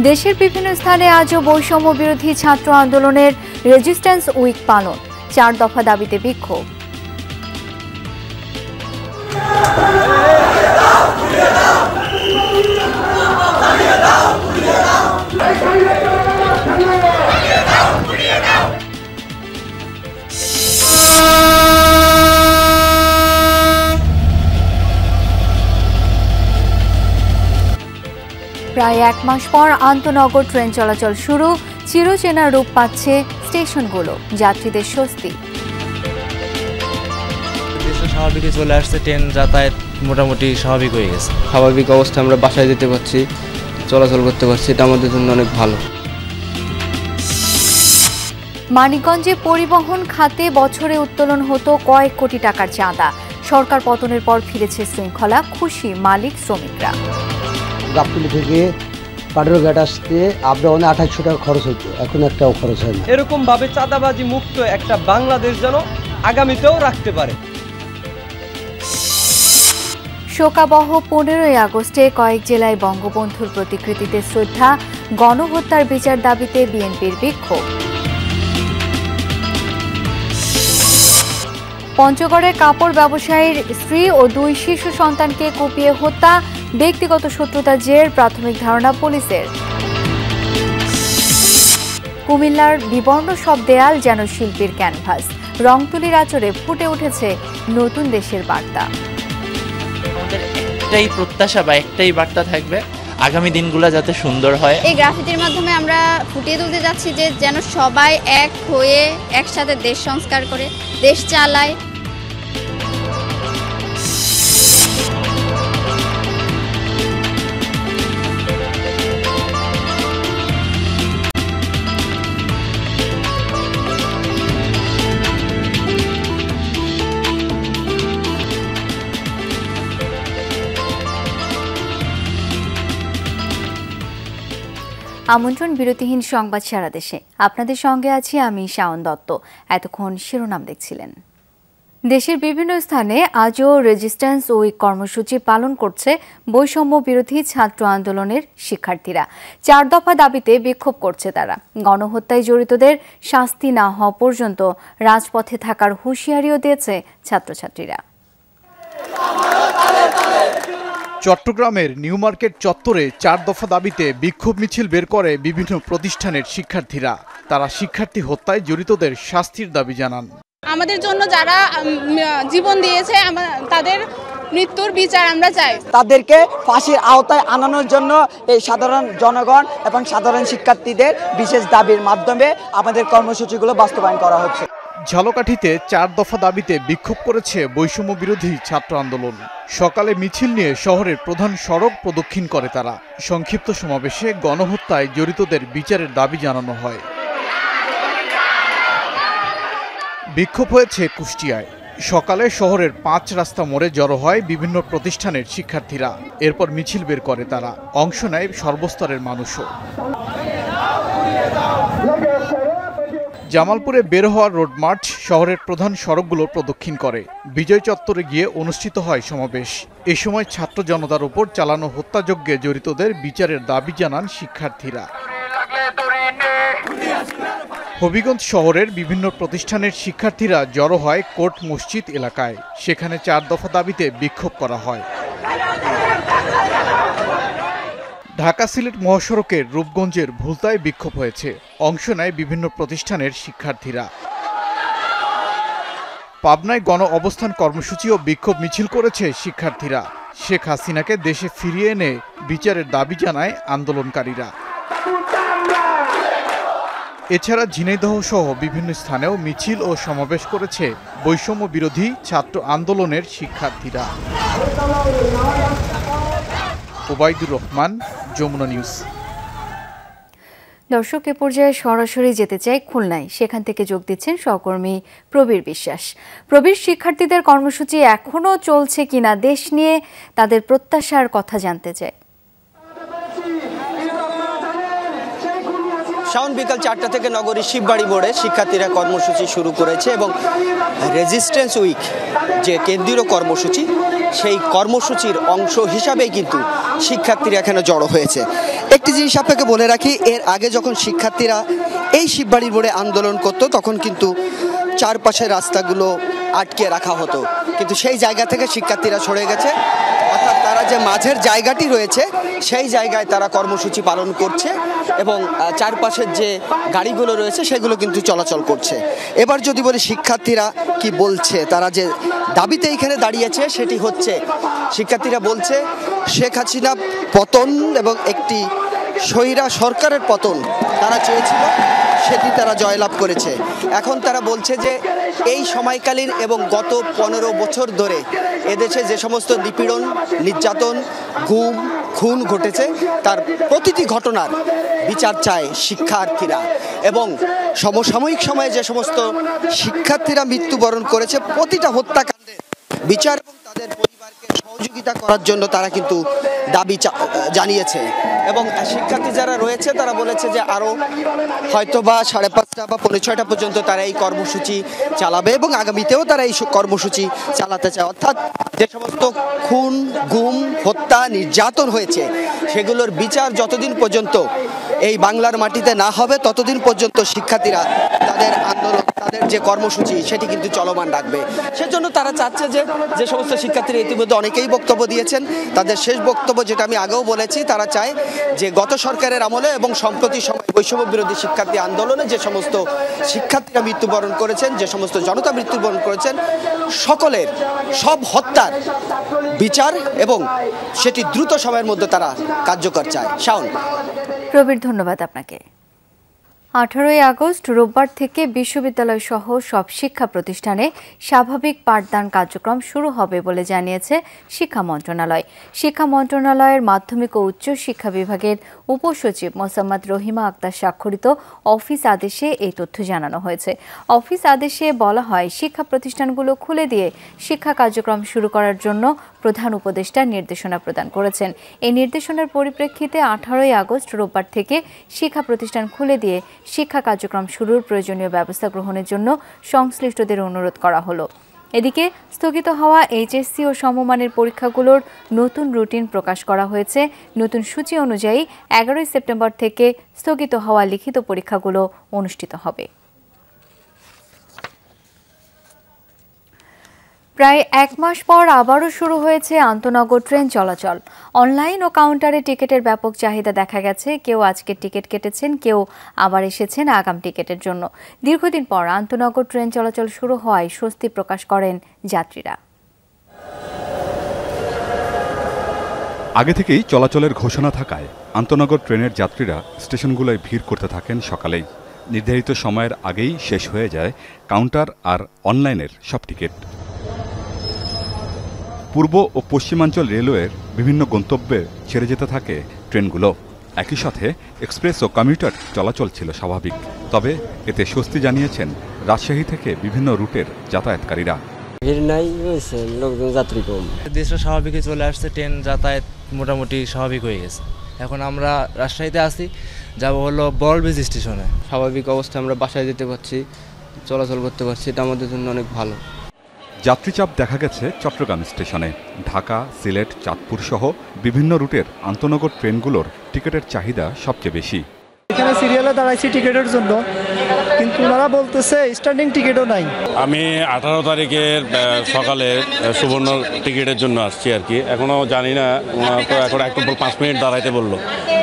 দেশের বিভিন্ন স্থানে আজও বৈষম্য বিরোধী ছাত্র আন্দোলনের রেজিস্ট্যান্স উইক পালন, 4 দফা দাবিতে বিক্ষোভ। প্রায় 1 মাস পর আন্তনগর ট্রেন চলাচল শুরু, চিরচেনা রূপ পাচ্ছে স্টেশনগুলো, যাত্রীদের স্বস্তি। দেশে স্বাভাবিক চলে আসছে, ট্রেন যাতায়াত মোটামুটি স্বাভাবিক হয়ে গেছে। স্বাভাবিক অবস্থায় আমরা বাসায় যেতে পারছি, চলাচল করতে পারছি, এটা আমাদের জন্য অনেক ভালো। মানিকগঞ্জে পরিবহন খাতে বছরে উত্তোলন হতো কয়েক কোটি টাকার চাঁদা, সরকার পতনের পর ফিরেছে শৃঙ্খলা, খুশি মালিক শ্রমিকরা। গাবতলী থেকে পাটুরঘাট আসতে আপ-ডাউনে 2800 টাকা খরচ হতো, এখন একটাও খরচ হয় না। এরকম ভাবে চাঁদাবাজি মুক্ত একটা বাংলাদেশ যেন আগামীতেও রাখতে পারে। শোকাবহ 15ই আগস্টে কয়েক জেলায় বঙ্গবন্ধুর প্রতিকৃতিতে শ্রদ্ধা, গণহত্যার বিচার দাবিতে বিএনপির বিক্ষোভ। পঞ্চগড়ে কাপড় ব্যবসায়ীর স্ত্রী ও 2 শিশু সন্তানকে কুপিয়ে হত্যা, ব্যক্তিগত শত্রুতার জের, প্রাথমিক ধারণা পুলিশের। কুমিল্লার বিবর্ণ সব দেয়াল যেন শিল্পীর ক্যানভাস, রংতুলির আঁচড়ে ফুটে উঠেছে নতুন দেশের বার্তা। আমাদের একটাই প্রত্যাশা বা একটাই বার্তা থাকবে, আগামী দিনগুলো যাতে সুন্দর হয়। এই গ্রাফিতির মাধ্যমে আমরা ফুটিয়ে তুলতে যাচ্ছি যে যেন সবাই এক হয়ে একসাথে দেশ সংস্কার করে দেশ চালায়। আমন্ত্রণ বিরতিহীন সংবাদ সারা দেশে, আপনাদের সঙ্গে আছি আমি শাওন দত্ত। এতক্ষণ শিরোনাম দেখছিলেন। দেশের বিভিন্ন স্থানে আজও রেজিস্ট্যান্স উইক কর্মসূচি পালন করছে বৈষম্য বিরোধী ছাত্র আন্দোলনের শিক্ষার্থীরা। 4 দফা দাবিতে বিক্ষোভ করছে তারা। গণহত্যায় জড়িতদের শাস্তি না হওয়া পর্যন্ত রাজপথে থাকার হুঁশিয়ারিও দিয়েছে ছাত্রছাত্রীরা। চট্টগ্রামের নিউ মার্কেট চত্বরে 4 দফা দাবিতে বিক্ষোভ মিছিল বের করে বিভিন্ন প্রতিষ্ঠানের শিক্ষার্থীরা। তারা শিক্ষার্থী হত্যায় জড়িতদের শাস্তির দাবি জানান। আমাদের জন্য যারা জীবন দিয়েছে তাদের মৃত্যুর বিচার আমরা চাই। তাদেরকে ফাঁসির আওতায় আনানোর জন্য এই সাধারণ জনগণ এবং সাধারণ শিক্ষার্থীদের বিশেষ দাবির মাধ্যমে আমাদের কর্মসূচিগুলো বাস্তবায়ন করা হচ্ছে। ঝালকাঠিতে 4 দফা দাবিতে বিক্ষোভ করেছে বৈষম্য বিরোধী ছাত্র আন্দোলন। সকালে মিছিল নিয়ে শহরের প্রধান সড়ক প্রদক্ষিণ করে তারা। সংক্ষিপ্ত সমাবেশে গণহত্যায় জড়িতদের বিচারের দাবি জানানো হয়। বিক্ষোভ হয়েছে কুষ্টিয়ায়। সকালে শহরের 5 রাস্তা মোড়ে জড়ো হয় বিভিন্ন প্রতিষ্ঠানের শিক্ষার্থীরা। এরপর মিছিল বের করে তারা। অংশ নেয় সর্বস্তরের মানুষও। জামালপুরে বের হওয়ার রোড মার্চ শহরের প্রধান সড়কগুলো প্রদক্ষিণ করে। বিজয় চত্বরে গিয়ে অনুষ্ঠিত হয় সমাবেশ। এ সময় ছাত্র জনতার উপর চালানো হত্যাযজ্ঞে জড়িতদের বিচারের দাবি জানান শিক্ষার্থীরা। হবিগঞ্জ শহরের বিভিন্ন প্রতিষ্ঠানের শিক্ষার্থীরা জড়ো হয় কোর্ট মসজিদ এলাকায়। সেখানে 4 দফা দাবিতে বিক্ষোভ করা হয়। ঢাকা সিলেট মহাসড়কের রূপগঞ্জের ভুলতায় বিক্ষোভ হয়েছে। অংশ নেয় বিভিন্ন প্রতিষ্ঠানের শিক্ষার্থীরা। পাবনায় গণ অবস্থান কর্মসূচি ও বিক্ষোভ মিছিল করেছে শিক্ষার্থীরা। শেখ হাসিনাকে দেশে ফিরিয়ে এনে বিচারের দাবি জানায় আন্দোলনকারীরা। এছাড়া ঝিনাইদহ সহ বিভিন্ন স্থানেও মিছিল ও সমাবেশ করেছে বৈষম্য বিরোধী ছাত্র আন্দোলনের শিক্ষার্থীরা। ওবায়দুর রহমান, যমুনা নিউজ। দর্শক, এ পর্যায়ে সরাসরি যেতে চাই খুলনায়। সেখান থেকে যোগ দিচ্ছেন সহকর্মী প্রবীর বিশ্বাস। প্রবীর, শিক্ষার্থীদের কর্মসূচি এখনো চলছে কিনা, দেশ নিয়ে তাদের প্রত্যাশার কথা জানতে চাই। শাওন, বিকাল 4টা থেকে নগরীর শিববাড়ি মোড়ে শিক্ষার্থীরা কর্মসূচি শুরু করেছে এবং রেজিস্ট্যান্স উইক যে কেন্দ্রীয় কর্মসূচি সেই কর্মসূচির অংশ হিসাবেই কিন্তু শিক্ষার্থীরা এখানে জড়ো হয়েছে। একটি জিনিস আপনাকে বলে রাখি, এর আগে যখন শিক্ষার্থীরা এই শিববাড়ির মোড়ে আন্দোলন করত তখন কিন্তু চারপাশের রাস্তাগুলো আটকে রাখা হতো, কিন্তু সেই জায়গা থেকে শিক্ষার্থীরা সরে গেছে। অর্থাৎ তারা যে মাঝের জায়গাটি রয়েছে সেই জায়গায় তারা কর্মসূচি পালন করছে এবং চারপাশের যে গাড়িগুলো রয়েছে সেগুলো কিন্তু চলাচল করছে। এবার যদি বলি শিক্ষার্থীরা কি বলছে, তারা যে দাবিতে এখানে দাঁড়িয়েছে সেটি হচ্ছে, শিক্ষার্থীরা বলছে শেখ হাসিনা পতন এবং একটি স্বৈরা সরকারের পতন তারা চেয়েছিল, সেটি তারা জয়লাভ করেছে। এখন তারা বলছে যে এই সময়কালীন এবং গত 15 বছর ধরে এদেশে যে সমস্ত নিপীড়ন, নির্যাতন, গুম, খুন ঘটেছে তার প্রতিটি ঘটনার বিচার চায় শিক্ষার্থীরা, এবং সমসাময়িক সময়ে যে সমস্ত শিক্ষার্থীরা মৃত্যুবরণ করেছে প্রতিটা হত্যাকাণ্ডের বিচার এবং তাদের পরিবারকে সহযোগিতা করার জন্য তারা কিন্তু দাবি জানিয়েছে। এবং শিক্ষার্থী যারা রয়েছে তারা বলেছে যে আরও হয়তো বা 5:30 বা 5:45 পর্যন্ত তারা এই কর্মসূচি চালাবে এবং আগামীতেও তারা এই কর্মসূচি চালাতে চায়। অর্থাৎ যে সমস্ত খুন, গুম, হত্যা, নির্যাতন হয়েছে সেগুলোর বিচার যতদিন পর্যন্ত এই বাংলার মাটিতে না হবে ততদিন পর্যন্ত শিক্ষার্থীরা তাদের আন্দোলন, তাদের যে কর্মসূচি সেটি কিন্তু চলমান রাখবে। সেজন্য তারা চাচ্ছে যে সমস্ত শিক্ষার্থীরা ইতিমধ্যে অনেকেই বক্তব্য দিয়েছেন, তাদের শেষ বক্তব্য যেটা আমি আগেও বলেছি, তারা চায় যে গত সরকারের আমলে এবং সম্প্রতি সময় বৈষম্য বিরোধী শিক্ষার্থী আন্দোলনে যে সমস্ত শিক্ষার্থীরা মৃত্যুবরণ করেছেন, যে সমস্ত জনতা মৃত্যুবরণ করেছেন, সকলের সব হত্যার বিচার এবং সেটি দ্রুত সময়ের মধ্যে তারা কার্যকর চায়। শাওন। প্রবীর, ধন্যবাদ আপনাকে। 18ই আগস্ট রোববার থেকে বিশ্ববিদ্যালয় সহ সব শিক্ষা প্রতিষ্ঠানে স্বাভাবিক পাঠদান কার্যক্রম শুরু হবে বলে জানিয়েছে শিক্ষা মন্ত্রণালয়। শিক্ষা মন্ত্রণালয়ের মাধ্যমিক ও উচ্চ শিক্ষা বিভাগের উপসচিব মোসাম্মদ রহিমা আক্তার স্বাক্ষরিত অফিস আদেশে এই তথ্য জানানো হয়েছে। অফিস আদেশে বলা হয়, শিক্ষা প্রতিষ্ঠানগুলো খুলে দিয়ে শিক্ষা কার্যক্রম শুরু করার জন্য প্রধান উপদেষ্টা নির্দেশনা প্রদান করেছেন। এই নির্দেশনার পরিপ্রেক্ষিতে 18ই আগস্ট রোববার থেকে শিক্ষা প্রতিষ্ঠান খুলে দিয়ে শিক্ষা কার্যক্রম শুরুর প্রয়োজনীয় ব্যবস্থা গ্রহণের জন্য সংশ্লিষ্টদের অনুরোধ করা হলো। এদিকে স্থগিত হওয়া এইচএসসি ও সমমানের পরীক্ষাগুলোর নতুন রুটিন প্রকাশ করা হয়েছে। নতুন সূচি অনুযায়ী 11ই সেপ্টেম্বর থেকে স্থগিত হওয়া লিখিত পরীক্ষাগুলো অনুষ্ঠিত হবে। প্রায় 1 মাস পর আবারও শুরু হয়েছে আন্তনগর ট্রেন চলাচল। অনলাইন ও কাউন্টারে টিকিটের ব্যাপক চাহিদা দেখা গেছে। কেউ আজকের টিকিট কেটেছেন, কেউ আবার এসেছেন আগাম টিকিটের জন্য। দীর্ঘদিন পর আন্তনগর ট্রেন চলাচল শুরু হওয়ায় স্বস্তি প্রকাশ করেন যাত্রীরা। আগে থেকেই চলাচলের ঘোষণা থাকায় আন্তনগর ট্রেনের যাত্রীরা স্টেশনগুলোয় ভিড় করতে থাকেন সকালেই। নির্ধারিত সময়ের আগেই শেষ হয়ে যায় কাউন্টার আর অনলাইনের সব টিকিট। পূর্ব ও পশ্চিমাঞ্চল রেলওয়ের বিভিন্ন গন্তব্যে ছেড়ে যেতে থাকে ট্রেনগুলো। একই সাথে এক্সপ্রেস ও কমিউটার চলাচল ছিল স্বাভাবিক। তবে এতে স্বস্তি জানিয়েছেন রাজশাহী থেকে বিভিন্ন রুটের যাতায়াতকারীরা। ভিড় নাই হয়েছে, লোকজন যাত্রী কম, দেশটা স্বাভাবিকই চলে আসছে, ট্রেন যাতায়াত মোটামুটি স্বাভাবিক হয়ে গেছে। এখন আমরা রাজশাহীতে আছি, যাব হলো বড়বিজ স্টেশনে। স্বাভাবিক অবস্থায় আমরা বাসায় যেতে পারছি, চলাচল করতে পারছি, এটা আমাদের জন্য অনেক ভালো। যাত্রীচাপ দেখা গেছে চট্টগ্রাম স্টেশনে। ঢাকা, সিলেট, চাঁদপুর সহ বিভিন্ন রুটের আন্তনগর ট্রেনগুলোর টিকিটের চাহিদা সবচেয়ে বেশি। এখানে সিরিয়ালে দাঁড়াইছি টিকিটের জন্য, কিন্তু ওনারা বলতেছে স্ট্যান্ডিং টিকিটও নাই। আমি 18 তারিখের সকালে সুবর্ণ টিকিটের জন্য আসছি আর কি। এখনও জানি না, তো এখন একটু 5 মিনিট দাঁড়াইতে বললো,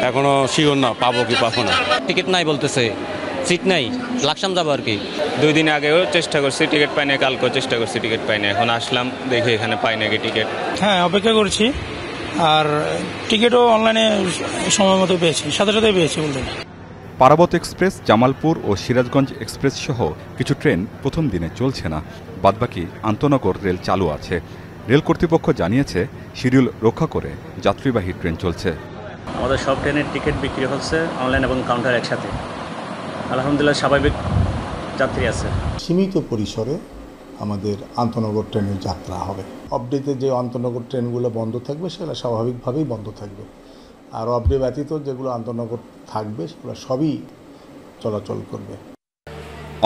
এখনও শিওর না পাবো কি পাবো না। টিকিট নাই বলতেছে, সিট নাই, লাকসাম যাবো আর কি। 2 দিন আগেও চেষ্টা করছি, টিকিট পাই না, কালকেও চেষ্টা করছি, টিকিট পাই না। এখন আসলাম, দেখি এখানে পাই নাকি টিকিট। হ্যাঁ, অপেক্ষা করছি, আর টিকিটও অনলাইনে সময় মতো পেয়েছি, সাথে সাথে পেয়েছি বলতে। পারাবত এক্সপ্রেস, জামালপুর ও সিরাজগঞ্জ এক্সপ্রেস সহ কিছু ট্রেন প্রথম দিনে চলছে না, বাদবাকি আন্তনগর রেল চালু আছে। রেল কর্তৃপক্ষ জানিয়েছে শিডিউল রক্ষা করে যাত্রীবাহী ট্রেন চলছে। আমাদের সব ট্রেনের টিকিট বিক্রি হচ্ছে অনলাইন এবং কাউন্টার একসাথে। আলহামদুলিল্লাহ স্বাভাবিক যাত্রী আছে। সীমিত পরিসরে আমাদের আন্তনগর ট্রেনের যাত্রা হবে। অফডেতে যে আন্তনগর ট্রেনগুলো বন্ধ থাকবে সেগুলো স্বাভাবিকভাবেই বন্ধ থাকবে, আর অফডে ব্যতীত যেগুলো আন্তনগর থাকবে সেগুলো সবই চলাচল করবে।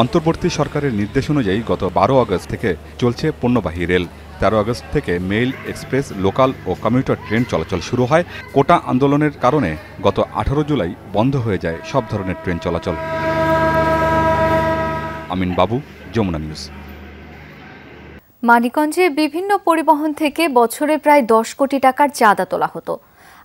অন্তর্বর্তী সরকারের নির্দেশ অনুযায়ী গত 12 আগস্ট থেকে চলছে পণ্যবাহী রেল। 13 আগস্ট থেকে মেইল, এক্সপ্রেস, লোকাল ও কমিউটার ট্রেন চলাচল শুরু হয়। কোটা আন্দোলনের কারণে গত 18 জুলাই বন্ধ হয়ে যায় সব ধরনের ট্রেন চলাচল। আমিন বাবু, যমুনা নিউজ। মানিকগঞ্জে বিভিন্ন পরিবহন থেকে বছরে প্রায় 10 কোটি টাকার চাঁদা তোলা হতো।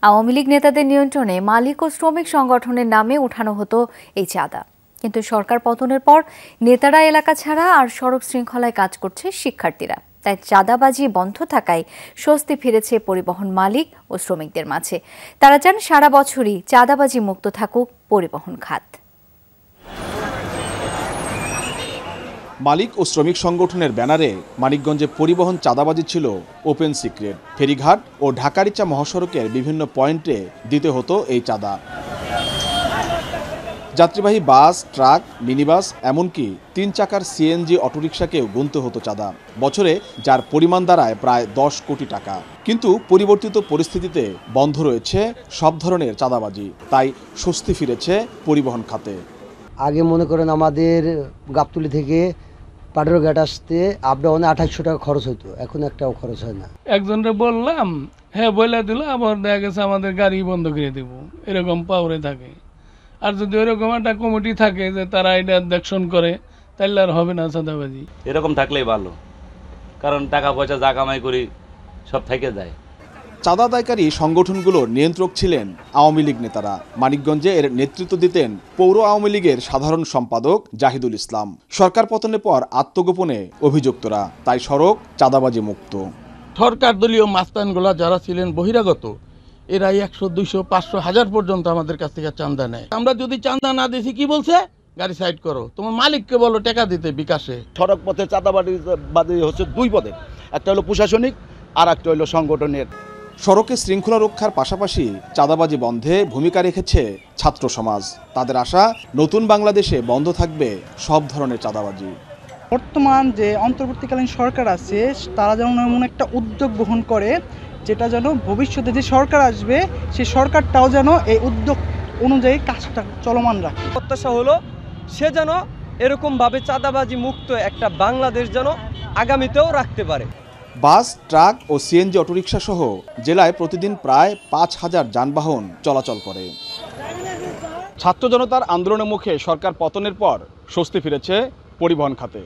আওয়ামী লীগ নেতাদের নিয়ন্ত্রণে মালিক ও শ্রমিক সংগঠনের নামে উঠানো হতো এই চাঁদা। কিন্তু সরকার পতনের পর নেতারা এলাকা ছাড়া আর সড়ক শৃঙ্খলায় কাজ করছে শিক্ষার্থীরা। তাই চাঁদাবাজি বন্ধ থাকায় স্বস্তি ফিরেছে পরিবহন মালিক ও শ্রমিকদের মাঝে। তারা চান সারা বছরই চাঁদাবাজি মুক্ত থাকুক পরিবহন খাত। মালিক ও শ্রমিক সংগঠনের ব্যানারে মানিকগঞ্জে পরিবহন চাঁদাবাজি ছিল ওপেন সিক্রেট। ফেরিঘাট ও ঢাকা-রিচা মহাসড়কের বিভিন্ন পয়েন্টে দিতে হতো এই চাঁদা। যাত্রীবাহী বাস, ট্রাক, মিনিবাস, এমনকি 3 চাকার সিএনজি অটোরিকশাকেও গুনতে হতো চাঁদা, বছরে যার পরিমাণ দাঁড়ায় প্রায় 10 কোটি টাকা। কিন্তু পরিবর্তিত পরিস্থিতিতে বন্ধ রয়েছে সব ধরনের চাঁদাবাজি, তাই স্বস্তি ফিরেছে পরিবহন খাতে। আগে মনে করেন আমাদের গাবতলী থেকে পাটুরিয়াঘাট আসতে আপ ডাউনে 2800 টাকা খরচ হতো, এখন একটাও খরচ হয় না। একজনকে বললাম, হ্যাঁ বলে দিল, আবার দেখা গেছে আমাদের গাড়ি বন্ধ করে দেব, এরকম পাওয়ারে থাকে। আর যদি ওইরকম একটা কমিটি থাকে যে তারা এটা দেখশন করে, তাহলে আর হবে না চাঁদাবাজি। এরকম থাকলেই ভালো, কারণ টাকা পয়সা যা কামাই করি সব থেকে যায়। চাঁদা আদায়কারী সংগঠনগুলোর নিয়ন্ত্রক ছিলেন আওয়ামী লীগ নেতারা। মানিকগঞ্জে এর নেতৃত্ব দিতেন পৌর আওয়ামী লীগের সাধারণ সম্পাদক জাহিদুল ইসলাম। সরকার পতনের পর আত্মগোপনে অভিযুক্তরা, তাই সড়ক চাঁদাবাজি মুক্ত। সরকার দলীয় মাস্তানগুলা যারা ছিলেন বহিরাগত, এরা 100, 200, 500, 1000 পর্যন্ত আমাদের কাছ থেকে চাঁদা নেয়। আমরা যদি চাঁদা না দিছি কি বলছে, গাড়ি সাইড করো, তোমার মালিককে বলো টাকা দিতে বিকাশে। সড়ক পথে চাঁদাবাজি হচ্ছে 2 পদে, একটা হলো প্রশাসনিক আর একটা হলো সংগঠনের। সড়কে শৃঙ্খলা রক্ষার পাশাপাশি চাঁদাবাজি বন্ধে ভূমিকা রেখেছে ছাত্র সমাজ। তাদের আশা, নতুন বাংলাদেশে বন্ধ থাকবে সব ধরনের চাঁদাবাজি। বর্তমান যে অন্তর্বর্তীকালীন সরকার আছে, তারা যেন এমন একটা উদ্যোগ গ্রহণ করে যেটা যেন ভবিষ্যতে যে সরকার আসবে সেই সরকারটাও যেন এই উদ্যোগ অনুযায়ী কাজটা চলমান রাখে। প্রত্যাশা হলো সে যেন এরকমভাবে চাঁদাবাজি মুক্ত একটা বাংলাদেশ যেন আগামীতেও রাখতে পারে। বাস, ট্রাক ও সিএনজি অটোরিকশা সহ জেলায় প্রতিদিন প্রায় 5000 যানবাহন চলাচল করে। ছাত্র জনতার আন্দোলনের মুখে সরকার পতনের পর স্বস্তি ফিরেছে পরিবহন খাতে।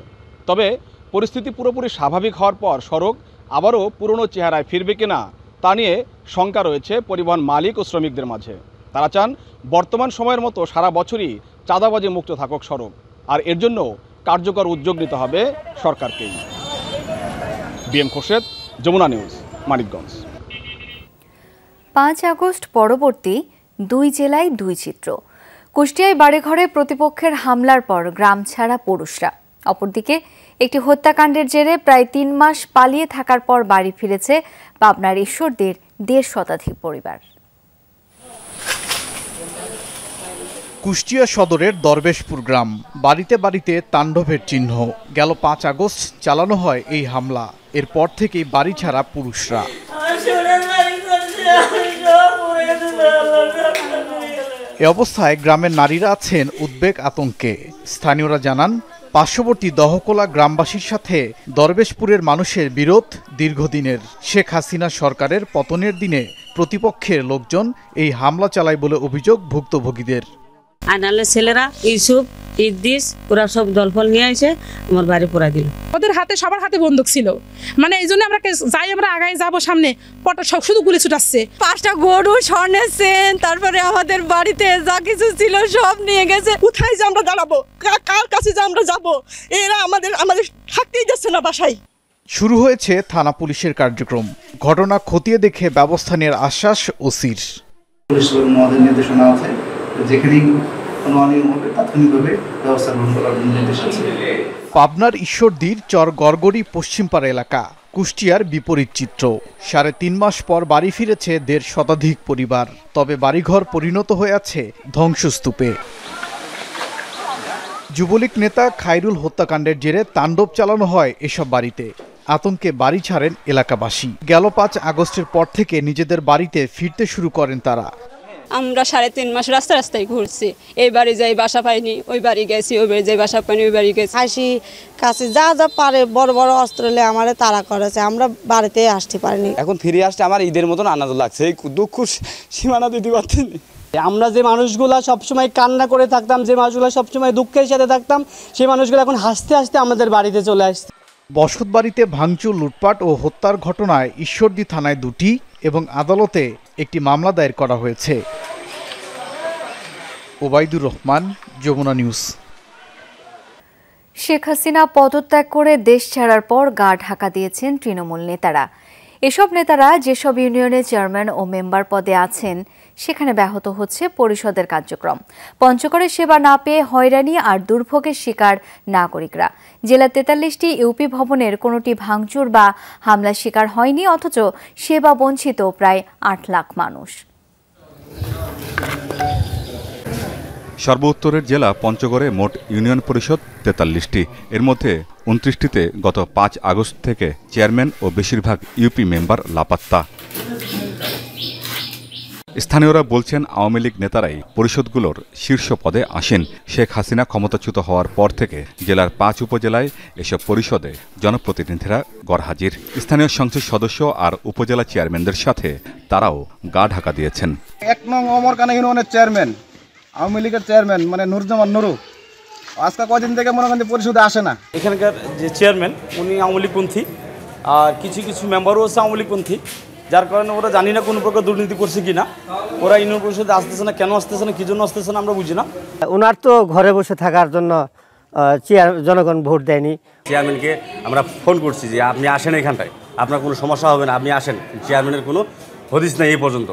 তবে পরিস্থিতি পুরোপুরি স্বাভাবিক হওয়ার পর সড়ক আবারও পুরনো চেহারায় ফিরবে কিনা তা নিয়ে শঙ্কা রয়েছে পরিবহন মালিক ও শ্রমিকদের মাঝে। তারা চান বর্তমান সময়ের মতো সারা বছরই চাঁদাবাজি মুক্ত থাকুক সড়ক, আর এর জন্য কার্যকর উদ্যোগ নিতে হবে সরকারকেই। BM Khorshed, Jamuna news, Manikganj. 5 August পরবর্তী 2 জেলায় 2 চিত্র। কুষ্টিয়ায় বাড়িঘরে প্রতিপক্ষের হামলার পর গ্রাম ছাড়া পুরুষরা। অপরদিকে একটি হত্যাকাণ্ডের জেরে প্রায় 3 মাস পালিয়ে থাকার পর বাড়ি ফিরেছে পাবনার ঈশ্বরদীর 150 শতাধিক পরিবার। কুষ্টিয়া সদরের দরবেশপুর গ্রাম, বাড়িতে বাড়িতে তাণ্ডবের চিহ্ন। গেল 5 আগস্ট চালানো হয় এই হামলা। এরপর থেকেই বাড়ি ছাড়া পুরুষরা। এ অবস্থায় গ্রামের নারীরা আছেন উদ্বেগ আতঙ্কে। স্থানীয়রা জানান, পার্শ্ববর্তী দহকোলা গ্রামবাসীর সাথে দরবেশপুরের মানুষের বিরোধ দীর্ঘদিনের। শেখ হাসিনা সরকারের পতনের দিনে প্রতিপক্ষের লোকজন এই হামলা চালায় বলে অভিযোগ ভুক্তভোগীদের। আনালের ছেলেরা ইউসুফ, ইদ্দিস, ওরা সব দলফল নিয়ে আসে আমার বাড়ি পোড়াই দিল। ওদের হাতে, সবার হাতে বন্দুক ছিল, মানে এই জন্য আমরা যাই, আমরা আগাই যাবো সামনে, পটা সব শুধু গুলি ছুটাচ্ছে। 5টা গরু, স্বর্ণের চেন, তারপরে আমাদের বাড়িতে যা কিছু ছিল সব নিয়ে গেছে। কোথায় যে আমরা দাঁড়াবো, কার কাছে যে আমরা যাবো, এরা আমাদের থাকতেই যাচ্ছে না বাসায়। শুরু হয়েছে থানা পুলিশের কার্যক্রম। ঘটনা খতিয়ে দেখে ব্যবস্থা নেওয়ার আশ্বাস ওসির। পুলিশ নির্দেশনা আছে, যেখানেই কোনো অনিয়ম হবে তাৎক্ষণিকভাবে ব্যবস্থা গ্রহণ করার নির্দেশ আছে। পাবনার ঈশ্বরদীর চর গড়গড়ি পশ্চিমপাড়া এলাকা। কুষ্টিয়ার বিপরীত চিত্র। 3.5 মাস পর বাড়ি ফিরেছে 150 শতাধিক পরিবার। তবে বাড়িঘর পরিণত হয়ে আছে ধ্বংসস্তূপে। যুবলীগ নেতা খায়রুল হত্যাকাণ্ডের জেরে তাণ্ডব চালানো হয় এসব বাড়িতে। আতঙ্কে বাড়ি ছাড়েন এলাকাবাসী। গেল 5 আগস্টের পর থেকে নিজেদের বাড়িতে ফিরতে শুরু করেন তারা। আমরা 3.5 মাস রাস্তায় ঘুরছি, এই বাড়ি যাই বাসা পাইনি, ওই বাড়ি গেছি, ওই বাড়ি যাই বাসা পাইনি, ওই বাড়ি গেছি। হাসি কাছে যা যা পারে বড় বড় অস্ত্র নিয়ে আমারে তাড়া করেছে, আমরা বাড়িতে আসতে পারিনি। এখন ফিরে আসতে আমার ঈদের মতন আনন্দ লাগছে, এই দুঃখ সীমানা দিতে পারছি। আমরা যে মানুষগুলা সবসময় কান্না করে থাকতাম, যে মানুষগুলো সবসময় দুঃখের সাথে থাকতাম, সেই মানুষগুলো এখন হাসতে হাসতে আমাদের বাড়িতে চলে আসছে। বসতবাড়িতে ভাঙচুর, লুটপাট ও হত্যার ঘটনায় ঈশ্বরদী থানায় 2টি এবং আদালতে একটি মামলা দায়ের করা হয়েছে। ওবাইদুর রহমান, যমুনা নিউজ। শেখ হাসিনা পদত্যাগ করে দেশ ছাড়ার পর গা ঢাকা দিয়েছেন তৃণমূল নেতারা। এসব নেতারা যেসব ইউনিয়নের চেয়ারম্যান ও মেম্বার পদে আছেন সেখানে ব্যাহত হচ্ছে পরিষদের কার্যক্রম। পঞ্চগড়ে সেবা না পেয়ে হয়রানি আর দুর্ভোগের শিকার নাগরিকরা। জেলার 43টি ইউপি ভবনের কোনোটি ভাঙচুর বা হামলার শিকার হয়নি, অথচ সেবা বঞ্চিত প্রায় 8 লাখ মানুষ। সর্বোত্তরের জেলা পঞ্চগড়ে মোট ইউনিয়ন পরিষদ 43টি, এর মধ্যে 29টিতে গত 5 আগস্ট থেকে চেয়ারম্যান ও বেশিরভাগ ইউপি মেম্বার লাপাত্তা। স্থানীয়রা বলছেন, আওয়ামী লীগ নেতারাই পরিষদগুলোর শীর্ষ পদে আসেন। শেখ হাসিনা ক্ষমতাচ্যুত হওয়ার পর থেকে জেলার 5 উপজেলায় এসব পরিষদে জনপ্রতিনিধিরা গড়হাজির। স্থানীয় সংসদ সদস্য আর উপজেলা চেয়ারম্যানদের সাথে তারাও গা ঢাকা দিয়েছেন। 1 নং অমরকানা ইউনিয়নের চেয়ারম্যান, আওয়ামী লীগের চেয়ারম্যান মানে নুরজামান নুরু, আজকে কয়দিন থেকে মনে করেন পরিষদে আসে না। এখানকার যে চেয়ারম্যান উনি আওয়ামী লীগপন্থী, আর কিছু কিছু মেম্বারও হচ্ছে আওয়ামী লীগপন্থী, যার কারণে ওরা জানি না কোনো প্রকার দুর্নীতি করছে কিনা, ওরা ইউনিয়ন পরিষদে আসতেছে না, কেন আসতেছে না, কি জন্য আসতেছে না আমরা বুঝি না। ওনার তো ঘরে বসে থাকার জন্য জনগণ ভোট দেয়নি। চেয়ারম্যানকে আমরা ফোন করছি যে আপনি আসেন এখানটায়, আপনার কোনো সমস্যা হবে না, আপনি আসেন। চেয়ারম্যানের কোনো হদিস নেই এই পর্যন্ত।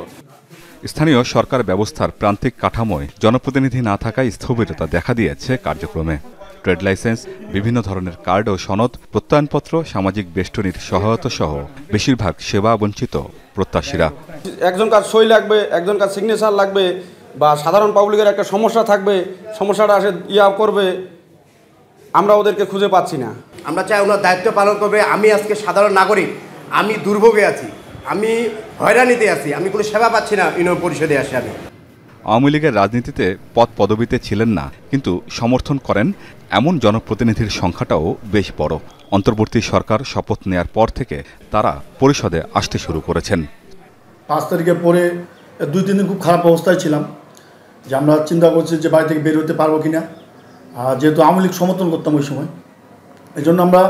স্থানীয় সরকার ব্যবস্থার প্রান্তিক কাঠামোয় জনপ্রতিনিধি না থাকায় স্থবিরতা দেখা দিয়েছে কার্যক্রমে। ট্রেড লাইসেন্স, বিভিন্ন ধরনের কার্ড ও সনদ, প্রত্যয়নপত্র, সামাজিক বেষ্টনীর সহায়তা সহ বেশিরভাগ সেবা বঞ্চিত প্রত্যাশীরা। একজন কার সই লাগবে, একজন কার সিগনেচার লাগবে, বা সাধারণ পাবলিকের একটা সমস্যা থাকবে, সমস্যাটা আসে করবে, আমরা ওদেরকে খুঁজে পাচ্ছি না। আমরা চাই ওনার দায়িত্ব পালন করবে। আমি আজকে সাধারণ নাগরিক, আমি দুর্ভোগে আছি, আমি হয়রানিতে আছি, আমি কোনো সেবা পাচ্ছি না ইউনিয়ন পরিষদে আসে। আমি আওয়ামী লীগের রাজনীতিতে পদ পদবিতে ছিলেন না, কিন্তু সমর্থন করেন এমন জনপ্রতিনিধির সংখ্যাটাও বেশ বড়। অন্তর্বর্তী সরকার শপথ নেয়ার পর থেকে তারা পরিষদে আসতে শুরু করেছেন। 5 তারিখের পরে 2-3 দিন খুব খারাপ অবস্থায় ছিলাম, যে আমরা চিন্তা করছি যে বাড়ি থেকে বের হতে পারবো কিনা, যেহেতু আওয়ামী লীগ সমর্থন করতাম ওই সময়। এই জন্য আমরা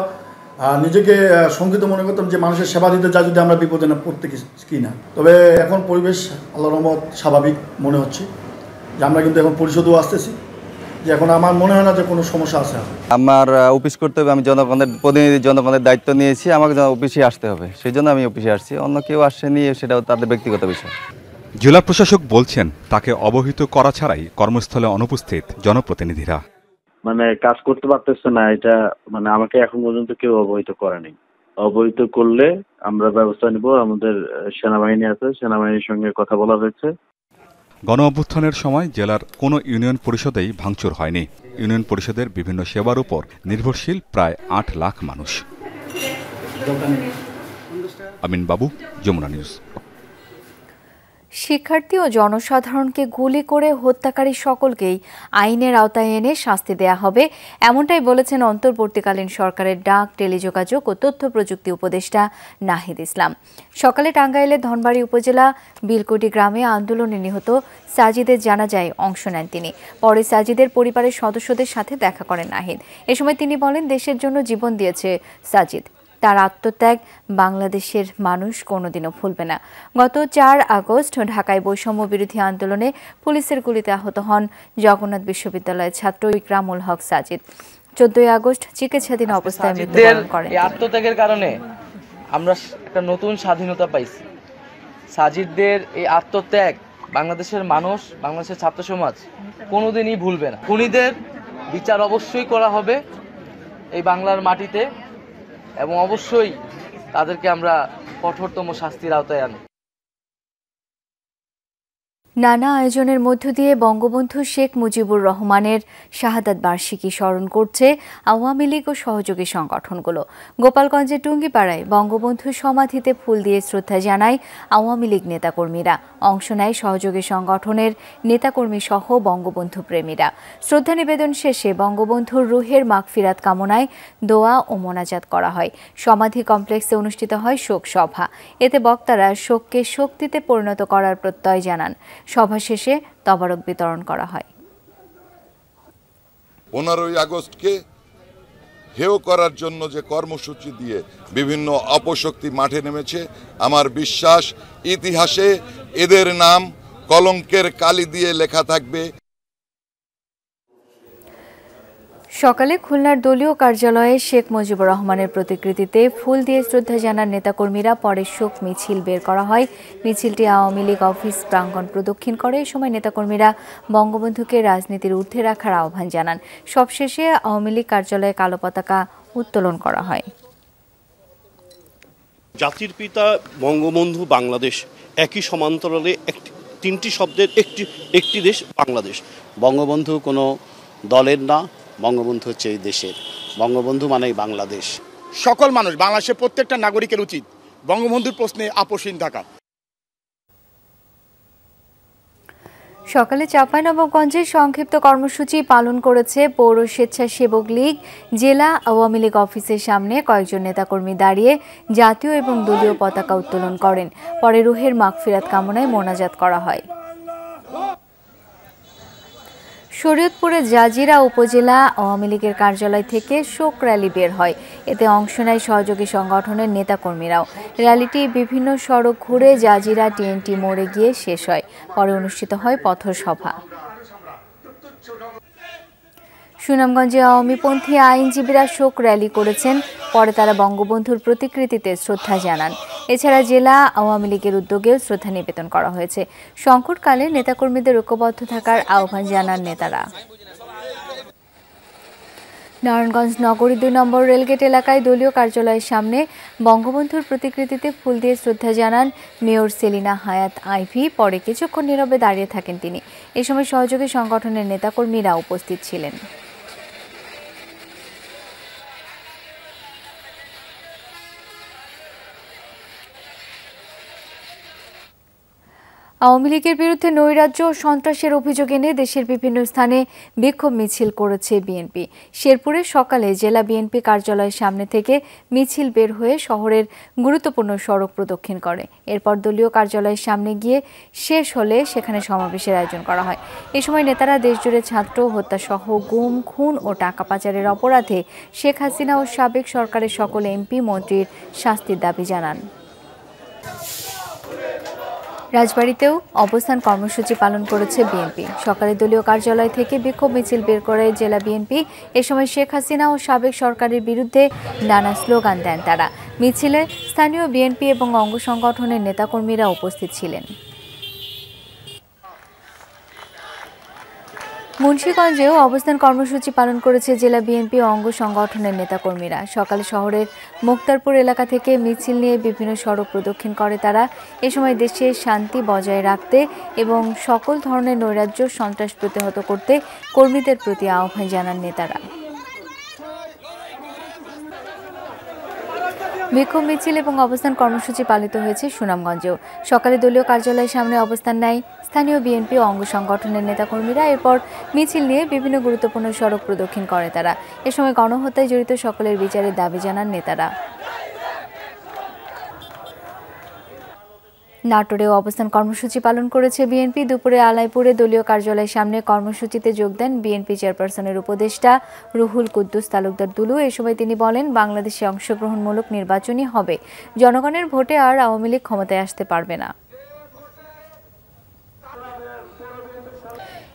নিজেকে শঙ্কিত মনে করতাম যে মানুষের সেবা দিতে যা যদি আমরা বিপদে না পড়তে কিনা। তবে এখন পরিবেশ আল্লাহর রহমত স্বাভাবিক মনে হচ্ছে, যে আমরা কিন্তু এখন পরিষদেও আসতেছি, যে এখন আমার মনে হয় না যে কোনো সমস্যা আছে। আমার অফিস করতে হবে, আমি জনগণের প্রতিনিধি, জনগণের দায়িত্ব নিয়েছি, আমাকে অফিসে আসতে হবে, সেই জন্য আমি অফিসে আসছি। অন্য কেউ আসেনি, সেটাও তাদের ব্যক্তিগত বিষয়। জেলা প্রশাসক বলছেন, তাকে অবহিত করা ছাড়াই কর্মস্থলে অনুপস্থিত জনপ্রতিনিধিরা। মানে কাজ করতে পারতেছে না, এটা মানে আমাকে এখন পর্যন্ত কেউ অবহিত করেনি। অবহিত করলে আমরা ব্যবস্থা নিব। আমাদের সেনাবাহিনী আছে, সেনাবাহিনীর সঙ্গে কথা বলা হয়েছে। গণ অভ্যুত্থানের সময় জেলার কোনো ইউনিয়ন পরিষদেই ভাঙচুর হয়নি। ইউনিয়ন পরিষদের বিভিন্ন সেবার উপর নির্ভরশীল প্রায় 8 লাখ মানুষ। আমিন বাবু, যমুনা নিউজ। শিক্ষার্থী ও জনসাধারণকে গুলি করে হত্যাকারী সকলকেই আইনের আওতায় এনে শাস্তি দেয়া হবে, এমনটাই বলেছেন অন্তর্বর্তীকালীন সরকারের ডাক, টেলিযোগাযোগ ও তথ্য প্রযুক্তি উপদেষ্টা নাহিদ ইসলাম। সকালে টাঙ্গাইলের ধনবাড়ী উপজেলা বিলকুটি গ্রামে আন্দোলনে নিহত সাজিদের জানাজায় অংশ নেন তিনি। পরে সাজিদের পরিবারের সদস্যদের সাথে দেখা করেন নাহিদ। এ সময় তিনি বলেন, দেশের জন্য জীবন দিয়েছে সাজিদ, তার আত্মত্যাগ বাংলাদেশের মানুষ কোনোদিনও ভুলবে না। গত 4 আগস্ট ঢাকায় বৈষম্য বিরোধী আন্দোলনে পুলিশের গুলিতে আহত হন জগন্নাথ বিশ্ববিদ্যালয়ের ছাত্র ইকরামুল হক সাজিদ। 14 আগস্ট চিকিৎসাধীন অবস্থায় মৃত্যুবরণ করেন। এই আত্মত্যাগের কারণে আমরা একটা নতুন স্বাধীনতা পাইছি। সাজিদদের এই আত্মত্যাগ বাংলাদেশের মানুষ, বাংলাদেশের ছাত্র সমাজ কোনোদিনই ভুলবে না। খুনিদের বিচার অবশ্যই করা হবে এই বাংলার মাটিতে, এবং অবশ্যই তাদেরকে আমরা কঠোরতম শাস্তির আওতায় আনব। নানা আয়োজনের মধ্য দিয়ে বঙ্গবন্ধু শেখ মুজিবুর রহমানের শাহাদাত বার্ষিকী স্মরণ করছে আওয়ামী লীগ ও সহযোগী সংগঠনগুলো। গোপালগঞ্জের টুঙ্গিপাড়ায় বঙ্গবন্ধুর সমাধিতে ফুল দিয়ে শ্রদ্ধা জানায় আওয়ামী লীগ নেতাকর্মীরা। অংশ নেয় সহযোগী সংগঠনের নেতাকর্মী সহ বঙ্গবন্ধু প্রেমীরা। শ্রদ্ধা নিবেদন শেষে বঙ্গবন্ধুর রুহের মাগফিরাত কামনায় দোয়া ও মোনাজাত করা হয়। সমাধি কমপ্লেক্সে অনুষ্ঠিত হয় শোক সভা। এতে বক্তারা শোককে শক্তিতে পরিণত করার প্রত্যয় জানান। সভা শেষে তবারক বিতরণ করা হয়। 15ই আগস্টকে হেয় করার জন্য যে কর্মসূচি দিয়ে বিভিন্ন অপশক্তি মাঠে নেমেছে, আমার বিশ্বাস ইতিহাসে এদের নাম কলঙ্কের কালি দিয়ে লেখা থাকবে। সকালে খুলনার দলীয় কার্যালয়ে শেখ মুজিবুর রহমানের প্রতিকৃতিতে ফুল দিয়ে শ্রদ্ধা জানান নেতাকর্মীরা। পরে শোক মিছিল বের করা হয়। মিছিলটি আওয়ামী লীগ অফিস প্রাঙ্গণ প্রদক্ষিণ করে। এই সময় নেতাকর্মীরা বঙ্গবন্ধুকে রাজনীতির ঊর্ধ্বে রাখার আহ্বান জানান। সবশেষে আওয়ামী লীগ কার্যালয়ে কালো পতাকা উত্তোলন করা হয়। জাতির পিতা বঙ্গবন্ধু বাংলাদেশ, একই সমান্তরালে তিনটি শব্দের একটি দেশ বাংলাদেশ। বঙ্গবন্ধু কোনো দলের না, বঙ্গবন্ধু হচ্ছে এই দেশের। বঙ্গবন্ধু মানেই বাংলাদেশ। সকল মানুষ, বাংলাদেশের প্রত্যেকটা নাগরিকের উচিত বঙ্গবন্ধুর প্রশ্নে আপোষহীন থাকা। সকালে চাঁপাইনবাবগঞ্জে সংক্ষিপ্ত কর্মসূচি পালন করেছে পৌর স্বেচ্ছাসেবক লীগ। জেলা আওয়ামী লীগ অফিসের সামনে কয়েকজন নেতাকর্মী দাঁড়িয়ে জাতীয় এবং দলীয় পতাকা উত্তোলন করেন। পরে রুহের মাগফিরাত কামনায় মোনাজাত করা হয়। শরীয়তপুরের জাজিরা উপজেলা আওয়ামী লীগের কার্যালয় থেকে শোক র্যালি বের হয়। এতে অংশ নেয় সহযোগী সংগঠনের নেতাকর্মীরাও। র্যালিটি বিভিন্ন সড়ক ঘুরে জাজিরা টিএনটি মোড়ে গিয়ে শেষ হয়। পরে অনুষ্ঠিত হয় পথসভা। সুনামগঞ্জে আওয়ামীপন্থী আইনজীবীরা শোক র্যালি করেছেন। পরে তারা বঙ্গবন্ধুর প্রতিকৃতিতে শ্রদ্ধা জানান। এছাড়া জেলা আওয়ামী লীগের উদ্যোগেও শ্রদ্ধা নিবেদন করা হয়েছে। সংকটকালে নেতাকর্মীদের ঐক্যবদ্ধ থাকার আহ্বান জানান নেতারা। নারায়ণগঞ্জ নগরী 2 নম্বর রেলগেট এলাকায় দলীয় কার্যালয়ের সামনে বঙ্গবন্ধুর প্রতিকৃতিতে ফুল দিয়ে শ্রদ্ধা জানান মেয়র সেলিনা হায়াত আইভি। পরে কিছুক্ষণ নীরবে দাঁড়িয়ে থাকেন তিনি। এ সময় সহযোগী সংগঠনের নেতাকর্মীরা উপস্থিত ছিলেন। আওয়ামী লীগের বিরুদ্ধে নৈরাজ্য ও সন্ত্রাসের অভিযোগ এনে দেশের বিভিন্ন স্থানে বিক্ষোভ মিছিল করেছে বিএনপি। শেরপুরে সকালে জেলা বিএনপি কার্যালয়ের সামনে থেকে মিছিল বের হয়ে শহরের গুরুত্বপূর্ণ সড়ক প্রদক্ষিণ করে। এরপর দলীয় কার্যালয়ের সামনে গিয়ে শেষ হলে সেখানে সমাবেশের আয়োজন করা হয়। এ সময় নেতারা দেশজুড়ে ছাত্র হত্যাসহ গুম, খুন ও টাকা পাচারের অপরাধে শেখ হাসিনা ও সাবেক সরকারের সকল এমপি মন্ত্রীর শাস্তির দাবি জানান। রাজবাড়ীতেও অবস্থান কর্মসূচি পালন করেছে বিএনপি। সকালে দলীয় কার্যালয় থেকে বিক্ষোভ মিছিল বের করে জেলা বিএনপি। এ সময় শেখ হাসিনা ও সাবেক সরকারের বিরুদ্ধে নানা স্লোগান দেন তারা। মিছিলে স্থানীয় বিএনপি এবং অঙ্গ সংগঠনের নেতাকর্মীরা উপস্থিত ছিলেন। মুন্সিগঞ্জেও অবস্থান কর্মসূচি পালন করেছে জেলা বিএনপি ও অঙ্গ সংগঠনের নেতাকর্মীরা। সকালে শহরের মুক্তারপুর এলাকা থেকে মিছিল নিয়ে বিভিন্ন সড়ক প্রদক্ষিণ করে তারা। এ সময় দেশে শান্তি বজায় রাখতে এবং সকল ধরনের নৈরাজ্য সন্ত্রাস প্রতিহত করতে কর্মীদের প্রতি আহ্বান জানান নেতারা। বিক্ষোভ মিছিল এবং অবস্থান কর্মসূচি পালিত হয়েছে সুনামগঞ্জেও। সকালে দলীয় কার্যালয়ের সামনে অবস্থান নেয় স্থানীয় বিএনপি ও অঙ্গ সংগঠনের নেতাকর্মীরা। এরপর মিছিল নিয়ে বিভিন্ন গুরুত্বপূর্ণ সড়ক প্রদক্ষিণ করে তারা। এ সময় গণহত্যায় জড়িত সকলের বিচারের দাবি জানান নেতারা। নাটোরেও অবস্থান কর্মসূচি পালন করেছে বিএনপি। দুপুরে আলাইপুরে দলীয় কার্যালয়ের সামনে কর্মসূচিতে যোগ দেন বিএনপি চেয়ারপারসনের উপদেষ্টা রুহুল কুদ্দুস তালুকদার দুলু। এ সময় তিনি বলেন, বাংলাদেশে অংশগ্রহণমূলক নির্বাচনই হবে, জনগণের ভোটে আর আওয়ামী লীগ ক্ষমতায় আসতে পারবে না।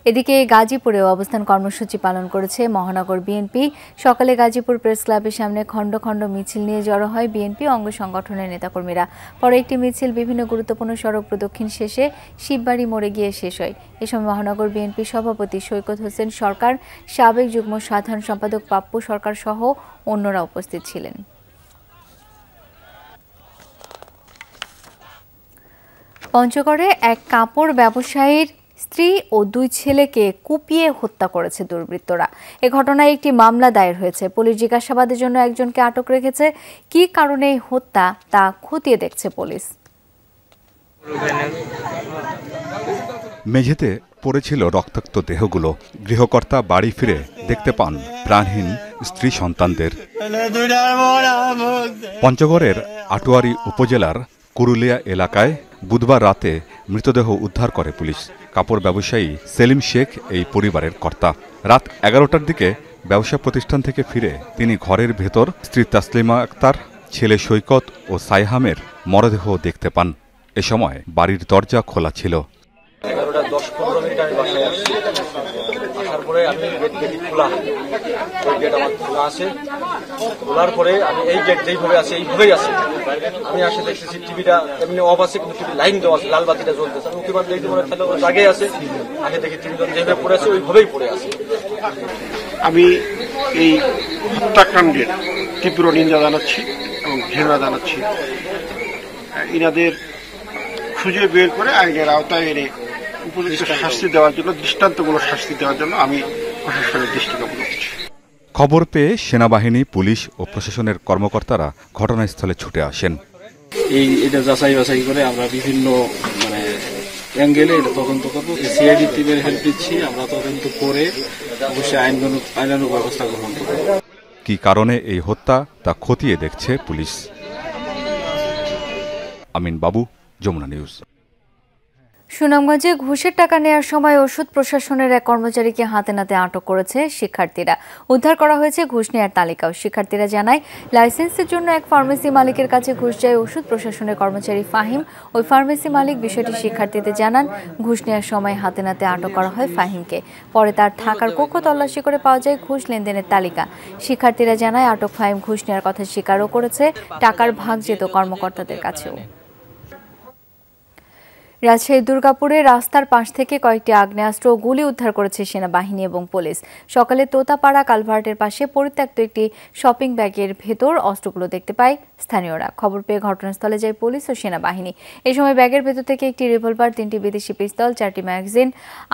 এদিকে গাজীপুরেও অবস্থান কর্মসূচি পালন করেছে মহানগর বিএনপি। সকালে গাজীপুর প্রেস ক্লাবের সামনে খণ্ড খণ্ড মিছিল নিয়ে জড়ো হয় বিএনপি অঙ্গ সংগঠনের নেতাকর্মীরা। পরে একটি মিছিল বিভিন্ন গুরুত্বপূর্ণ সড়ক প্রদক্ষিণ শেষে শিববাড়ি মোড়ে গিয়ে শেষ হয়। এ সময় মহানগর বিএনপি সভাপতি সৈকত হোসেন সরকার, সাবেক যুগ্ম সাধারণ সম্পাদক পাপ্পু সরকার সহ অন্যরা উপস্থিত ছিলেন। পঞ্চগড়ে এক কাপড় ব্যবসায়ীর স্ত্রী ও 2 ছেলেকে কুপিয়ে হত্যা করেছে দুর্বৃত্তরা। এ ঘটনায় একটি মামলা দায়ের হয়েছে। পুলিশ জিজ্ঞাসাবাদের জন্য একজনকে আটক রেখেছে। কী কারণে এই হত্যা তা খতিয়ে দেখছে পুলিশ। মেঝেতে পড়েছিল রক্তাক্ত দেহগুলো। গৃহকর্তা বাড়ি ফিরে দেখতে পান প্রাণহীন স্ত্রী সন্তানদের। পঞ্চগড়ের আটোয়ারি উপজেলার কুরুলিয়া এলাকায় বুধবার রাতে মৃতদেহ উদ্ধার করে পুলিশ। কাপড় ব্যবসায়ী সেলিম শেখ এই পরিবারের কর্তা। রাত 11টার দিকে ব্যবসা প্রতিষ্ঠান থেকে ফিরে তিনি ঘরের ভেতর স্ত্রী তাসলিমা আক্তার, ছেলে সৈকত ও সাইহামের মরদেহ দেখতে পান। এ সময় বাড়ির দরজা খোলা ছিল। 11:10-15 মিনিট আমি বাসায় আসছি। আসার পরে আমি গেট খোলা, ওই গেট আমার খোলা আছে। খোলার পরে আমি এই গেট যেইভাবে আছে এইভাবেই আছে। আমি আসে দেখতেছি টিভিটা এমনি অফ আছে, কিন্তু টিভি লাইন দেওয়া আছে, লাল বাতিটা জ্বলতেছে। আমি উকিমান দেখতে মনে খেলে জায়গায় আছে, আগে দেখি টিভিটা যেভাবে পড়ে আছে ওইভাবেই পড়ে আছে। আমি এই হত্যাকাণ্ডের তীব্র নিন্দা জানাচ্ছি এবং ঘৃণা জানাচ্ছি। ইনাদের খুঁজে বের করে আইনের আওতায় এনে উপযুক্ত শাস্তি দেওয়ার জন্য, দৃষ্টান্তমূলক শাস্তি দেওয়ার জন্য আমি প্রশাসনের দৃষ্টি কামনা করছি। খবর পেয়ে সেনাবাহিনী, পুলিশ ও প্রশাসনের কর্মকর্তারা ঘটনাস্থলে ছুটে আসেন। এটা যাচাই বাছাই করে আমরা বিভিন্ন অ্যাঙ্গেলে এটা তদন্ত করবো। সিআইডি টিমের হেল্প দিচ্ছি। আমরা তদন্ত করে অবশ্যই আইনানুগ ব্যবস্থা গ্রহণ করব। কি কারণে এই হত্যা তা খতিয়ে দেখছে পুলিশ। আমিন বাবু, যমুনা নিউজ। সুনামগঞ্জে ঘুষের টাকা নেওয়ার সময় ওষুধ প্রশাসনের এক কর্মচারীকে হাতে নাতে আটক করেছে শিক্ষার্থীরা। উদ্ধার করা হয়েছে ঘুষ নেওয়ার তালিকাও। শিক্ষার্থীরা জানায়, লাইসেন্সের জন্য এক ফার্মেসি মালিকের কাছে ঘুষ চায় ওষুধ প্রশাসনের কর্মচারী ফাহিম। ওই ফার্মেসি মালিক বিষয়টি শিক্ষার্থীদের জানান। ঘুষ নেওয়ার সময় হাতে নাতে আটক করা হয় ফাহিমকে। পরে তার থাকার কক্ষ তল্লাশি করে পাওয়া যায় ঘুষ লেনদেনের তালিকা। শিক্ষার্থীরা জানায়, আটক ফাহিম ঘুষ নেওয়ার কথা স্বীকারও করেছে। টাকার ভাগ যেত কর্মকর্তাদের কাছেও। রাজশাহীর দুর্গাপুরে রাস্তার পাশ থেকে কয়েকটি আগ্নেয়াস্ত্র ও গুলি উদ্ধার করেছে সেনাবাহিনী এবং পুলিশ। সকালে তোতাপাড়া কালভার্টের পাশে পরিত্যক্ত একটি শপিং ব্যাগের ভেতর অস্ত্রগুলো দেখতে পায় স্থানীয়রা। খবর পেয়ে ঘটনাস্থলে যায় পুলিশ ও সেনাবাহিনী। এই সময় ব্যাগের ভেতর থেকে একটি রিভলভার, 3টি বিদেশি পিস্তল, 4টি ম্যাগাজিন,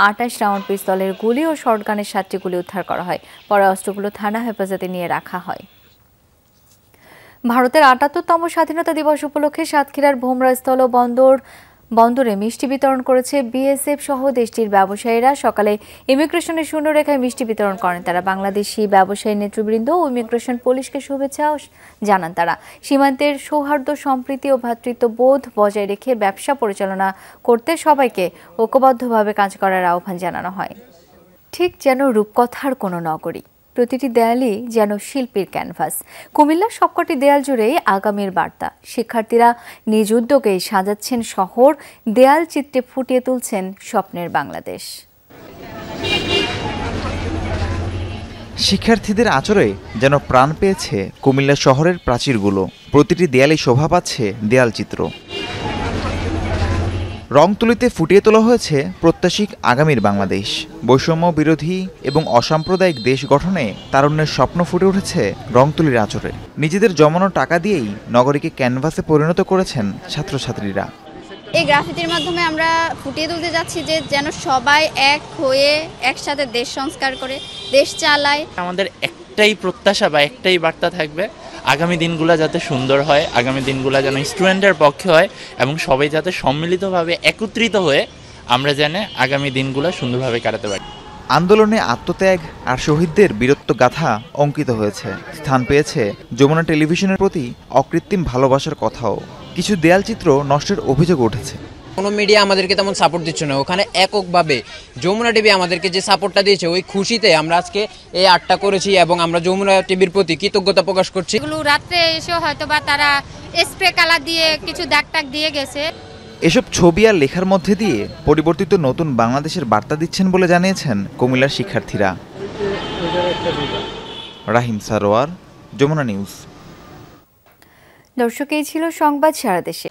28 রাউন্ড পিস্তলের গুলি ও শর্টগানের 7টি গুলি উদ্ধার করা হয়। পরে অস্ত্রগুলো থানা হেফাজতে নিয়ে রাখা হয়। ভারতের 78তম স্বাধীনতা দিবস উপলক্ষে সাতক্ষীরার ভোমরা স্থল বন্দরে মিষ্টি বিতরণ করেছে বিএসএফ সহ দেশটির ব্যবসায়ীরা। সকালে ইমিগ্রেশনের শূন্যরেখায় মিষ্টি বিতরণ করেন তারা। বাংলাদেশি ব্যবসায়ী নেতৃবৃন্দ ও ইমিগ্রেশন পুলিশকে শুভেচ্ছা জানান তারা। সীমান্তের সৌহার্দ্য, সম্প্রীতি ও ভ্রাতৃত্ববোধ বজায় রেখে ব্যবসা পরিচালনা করতে সবাইকে ঐক্যবদ্ধভাবে কাজ করার আহ্বান জানানো হয়। ঠিক যেন রূপকথার কোনো নগরী, প্রতিটি দেয়ালই যেন শিল্পীর ক্যানভাস। কুমিল্লার সবকটি দেয়াল জুড়েই আগামীর বার্তা। শিক্ষার্থীরা নিজ উদ্যোগেই সাজাচ্ছেন শহর, দেয়াল চিত্রে ফুটিয়ে তুলছেন স্বপ্নের বাংলাদেশ। শিক্ষার্থীদের আচরে যেন প্রাণ পেয়েছে কুমিল্লা শহরের প্রাচীরগুলো। প্রতিটি দেয়ালে শোভা পাচ্ছে দেয়াল চিত্র। রং তুলিতে ফুটিয়ে তোলা হয়েছে প্রত্যাশিক আগামীর বাংলাদেশ। বৈষম্য বিরোধী এবং অসাম্প্রদায়িক দেশ গঠনে তারুণ্যের স্বপ্ন ফুটে উঠেছে রংতুলির আঁচড়ে। নিজেদের জমানো টাকা দিয়েই নগরীকে ক্যানভাসে পরিণত করেছেন ছাত্রছাত্রীরা। এই গ্রাফিতির মাধ্যমে আমরা ফুটিয়ে তুলতে যাচ্ছি যে যেন সবাই এক হয়ে একসাথে দেশ সংস্কার করে দেশ চালায়। আমাদের একটাই প্রত্যাশা বা একটাই বার্তা থাকবে, আগামী দিনগুলো যাতে সুন্দর হয়, আগামী দিনগুলো যেন স্টুডেন্টের পক্ষে হয় এবং সবাই যাতে সম্মিলিতভাবে একত্রিত হয়ে আমরা যেন আগামী দিনগুলো সুন্দরভাবে কাটাতে পারি। আন্দোলনে আত্মত্যাগ আর শহীদদের বীরত্ব গাথা অঙ্কিত হয়েছে। স্থান পেয়েছে যমুনা টেলিভিশনের প্রতি অকৃত্রিম ভালোবাসার কথাও। কিছু দেয়ালচিত্র নষ্টের অভিযোগ উঠেছে। কোনো মিডিয়া আমাদেরকে তেমন সাপোর্ট দিচ্ছে না। ওখানে এককভাবে যমুনা টিভি আমাদেরকে যে সাপোর্টটা দিয়েছে, ওই খুশিতে আমরা আজকে এই আর্টটা করেছি এবং আমরা যমুনা টিভির প্রতি কৃতজ্ঞতা প্রকাশ করছি। এগুলো রাত্রে এসে হয়তো বা তারা স্প্রে কালার দিয়ে কিছু দাগ টাগ দিয়ে গেছে। এসব ছবি আর লেখার মধ্যে দিয়ে পরিবর্তিত নতুন বাংলাদেশের বার্তা দিচ্ছেন বলে জানিয়েছেন কুমিল্লার শিক্ষার্থীরা। রাহিম সারোয়ার, যমুনা নিউজ। দর্শক, এই ছিল সংবাদ সারা দেশে।